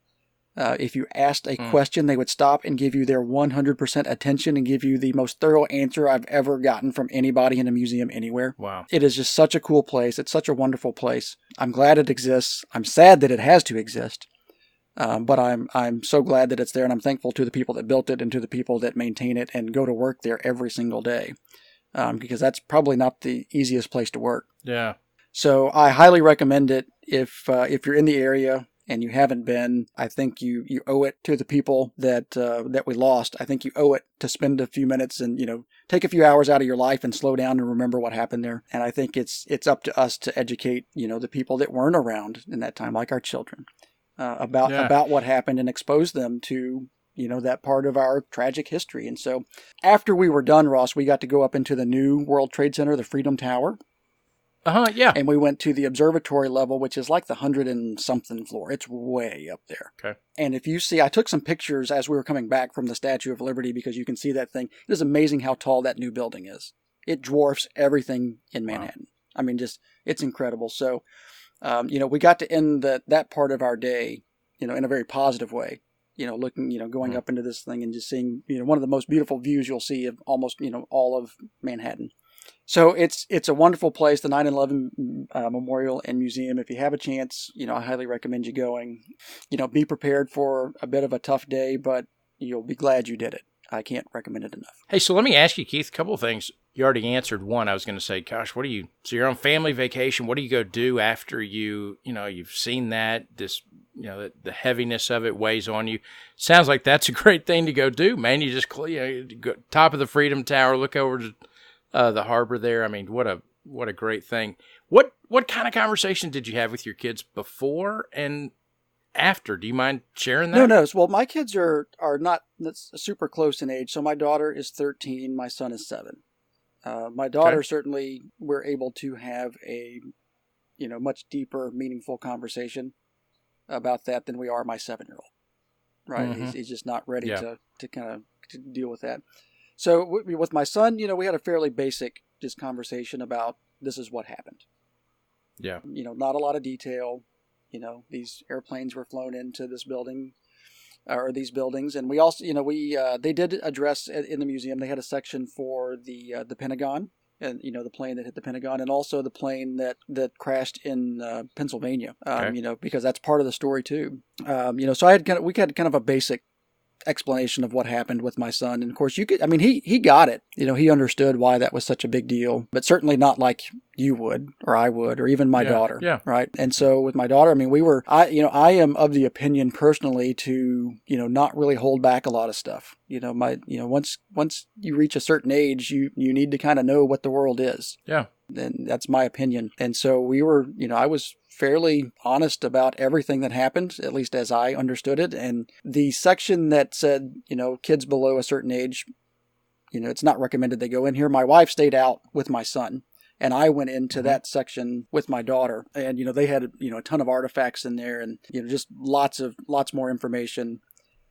If you asked a question, they would stop and give you their 100% attention and give you the most thorough answer I've ever gotten from anybody in a museum anywhere. Wow. It is just such a cool place. It's such a wonderful place. I'm glad it exists. I'm sad that it has to exist. But I'm so glad that it's there, and I'm thankful to the people that built it and to the people that maintain it and go to work there every single day, because that's probably not the easiest place to work. Yeah. So I highly recommend it if you're in the area and you haven't been. I think you owe it to the people that we lost. I think you owe it to spend a few minutes and take a few hours out of your life and slow down and remember what happened there. And I think it's up to us to educate the people that weren't around in that time, like our children. About what happened and expose them to, that part of our tragic history. And so after we were done, Ross, we got to go up into the new World Trade Center, the Freedom Tower. Yeah. And we went to the observatory level, which is like the 100 and something floor. It's way up there. Okay. And if you see, I took some pictures as we were coming back from the Statue of Liberty because you can see that thing. It is amazing how tall that new building is. It dwarfs everything in Manhattan. Wow. I mean, it's incredible. So, we got to end that part of our day, in a very positive way, looking, going up into this thing and just seeing, one of the most beautiful views you'll see of almost, all of Manhattan. So it's a wonderful place, the 9/11 Memorial and Museum. If you have a chance, I highly recommend you going. Be prepared for a bit of a tough day, but you'll be glad you did it. I can't recommend it enough. Hey, so let me ask you, Keith, a couple of things. You already answered one. I was going to say, gosh, so you're on family vacation. What do you go do after you've seen that, the heaviness of it weighs on you? Sounds like that's a great thing to go do, man. You just, go top of the Freedom Tower, look over to the harbor there. I mean, what a great thing. What kind of conversation did you have with your kids before and after? Do you mind sharing that? No. Well, my kids are not super close in age. So my daughter is 13. My son is 7. My daughter, certainly, we're able to have a, much deeper, meaningful conversation about that than we are my 7-year-old. Right? Mm-hmm. He's just not ready to kind of to deal with that. So with my son, we had a fairly basic just conversation about this is what happened. Yeah. Not a lot of detail. These airplanes were flown into this building or these buildings. And we also, they did address in the museum, they had a section for the Pentagon and, the plane that hit the Pentagon and also the plane that crashed in Pennsylvania, because that's part of the story too. So we had kind of a basic explanation of what happened with my son. And of course he got it. He understood why that was such a big deal, but certainly not like you would, or I would, or even my daughter. Yeah. Right. And so with my daughter, I am of the opinion personally to, not really hold back a lot of stuff. Once you reach a certain age, you need to kind of know what the world is. Yeah. And that's my opinion. And so we were, I was fairly honest about everything that happened, at least as I understood it. And the section that said, kids below a certain age, it's not recommended they go in here. My wife stayed out with my son And I went into that section with my daughter, and, they had, a ton of artifacts in there, and, just lots more information.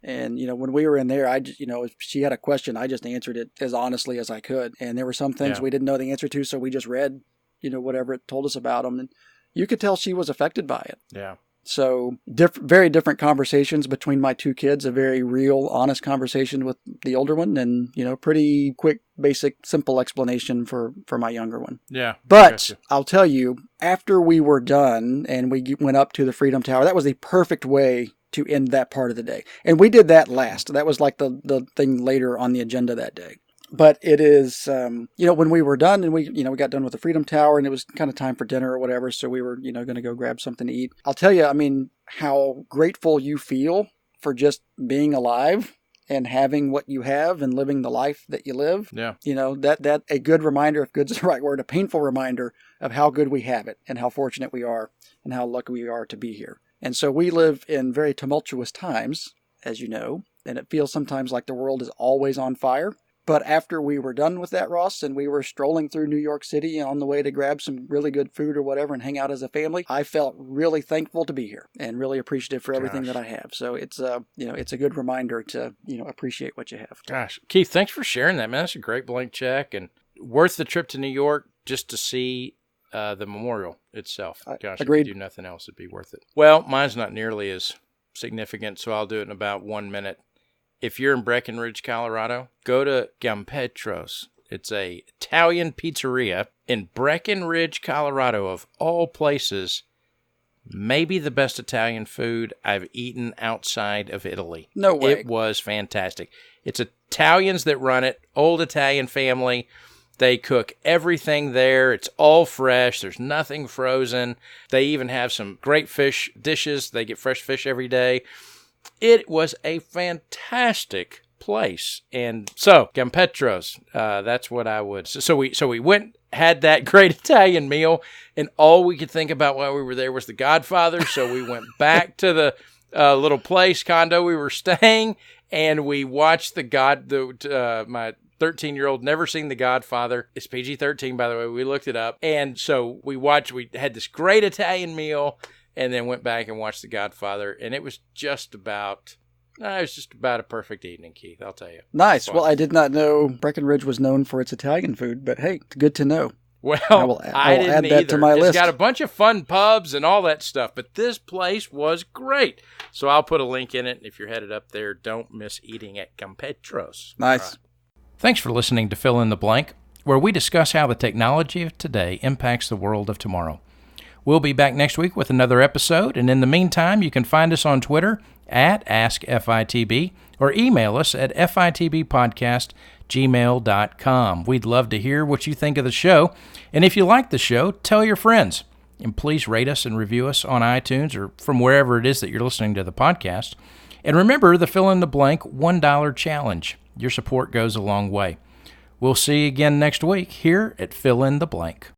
And, when we were in there, I just, if she had a question, I just answered it as honestly as I could. And there were some things we didn't know the answer to, so we just read, whatever it told us about them. And you could tell she was affected by it. Yeah. So very different conversations between my two kids, a very real, honest conversation with the older one, and, pretty quick, basic, simple explanation for my younger one. Yeah. But I'll tell you, after we were done and we went up to the Freedom Tower, that was the perfect way to end that part of the day. And we did that last. That was like the thing later on the agenda that day. But it is, when we were done and we got done with the Freedom Tower and it was kind of time for dinner or whatever, so we were, going to go grab something to eat. I'll tell you, how grateful you feel for just being alive and having what you have and living the life that you live. Yeah. That a good reminder, if good's the right word, a painful reminder of how good we have it and how fortunate we are and how lucky we are to be here. And so we live in very tumultuous times, as you know, and it feels sometimes like the world is always on fire. But after we were done with that, Ross, and we were strolling through New York City on the way to grab some really good food or whatever and hang out as a family, I felt really thankful to be here and really appreciative for everything that I have. So it's a good reminder to, appreciate what you have. Gosh, Keith, thanks for sharing that, man. That's a great blank check and worth the trip to New York just to see the memorial itself. Gosh, agreed. If you do nothing else, it'd be worth it. Well, mine's not nearly as significant, so I'll do it in about 1 minute. If you're in Breckenridge, Colorado, go to Giampiero's. It's a Italian pizzeria in Breckenridge, Colorado, of all places. Maybe the best Italian food I've eaten outside of Italy. No way. It was fantastic. It's Italians that run it, old Italian family. They cook everything there. It's all fresh. There's nothing frozen. They even have some great fish dishes. They get fresh fish every day. It was a fantastic place. And so, Giampiero's, that's what I would. So we went, had that great Italian meal, and all we could think about while we were there was The Godfather. So we went back to the little condo we were staying, and we watched my 13-year-old never seen The Godfather. It's PG-13, by the way. We looked it up. And so we had this great Italian meal, and then went back and watched The Godfather, and it was just about a perfect evening, Keith, I'll tell you. Nice. Well, I did not know Breckenridge was known for its Italian food, but hey, it's good to know. Well, I will add that to my list. It's got a bunch of fun pubs and all that stuff, but this place was great. So I'll put a link in it. If you're headed up there, don't miss eating at Giampiero's. Nice. Right. Thanks for listening to Fill in the Blank, where we discuss how the technology of today impacts the world of tomorrow. We'll be back next week with another episode, and in the meantime, you can find us on Twitter at AskFITB or email us at fitbpodcast@gmail.com. We'd love to hear what you think of the show, and if you like the show, tell your friends. And please rate us and review us on iTunes or from wherever it is that you're listening to the podcast. And remember the Fill in the Blank $1 challenge. Your support goes a long way. We'll see you again next week here at Fill in the Blank.